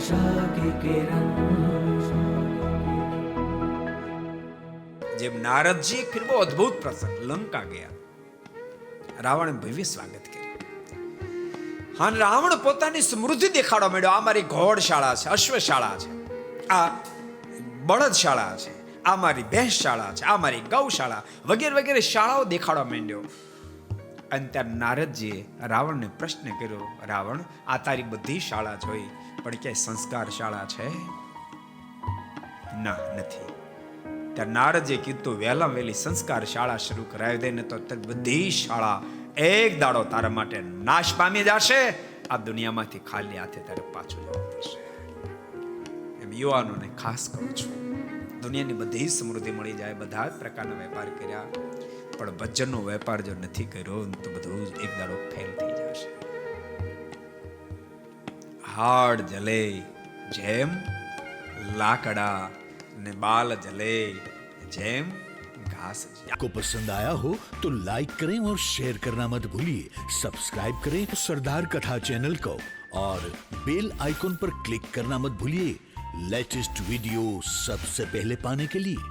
आशा की किरण। જેમ નારદજી फिर वो अद्भुत प्रसंग लंका गया, રાવણે ભવ્ય સ્વાગત કર્યું. હા, રાવણ પોતાની સમૃદ્ધિ દેખાડવા માંડ્યો. આ મારી ઘોડશાળા છે, અશ્વશાળા છે, આ બળદશાળા છે, આ મારી ભેંસશાળા છે, આ મારી ગૌશાળા વગેરે વગેરે શાળાઓ દેખાડવા માંડ્યો. અને ત્યારે નારદજીએ રાવણને પ્રશ્ન કર્યો, રાવણ, આ તારી બધી શાળા જોઈ, પણ ક્યાંય સંસ્કાર શાળા છે? ના, નથી. ત્યારે નારદજીએ કીધું, વહેલા વહેલી સંસ્કાર શાળા શરૂ કરાવી દે, ને તો બધી શાળા એક દાડો તારા માટે નાશ પામી જશે. આ દુનિયામાંથી ખાલી હાથે તારે પાછું જવું પડશે. એમ યુવાનોને ખાસ કહું છું, દુનિયાની બધી સમૃદ્ધિ મળી જાય, બધા જ પ્રકારના વેપાર કર્યા, પણ ભજનનો વેપાર જો નથી કર્યો તો બધું જ એક દાડો ફેલ થઈ જશે. હાડ જલે જેમ લાકડા ने बाल जले जैम घास। आपको पसंद आया हो तो लाइक करें और शेयर करना मत भूलिए। सब्सक्राइब करें सरदार कथा चैनल को और बेल आइकॉन पर क्लिक करना मत भूलिए लेटेस्ट वीडियो सबसे पहले पाने के लिए।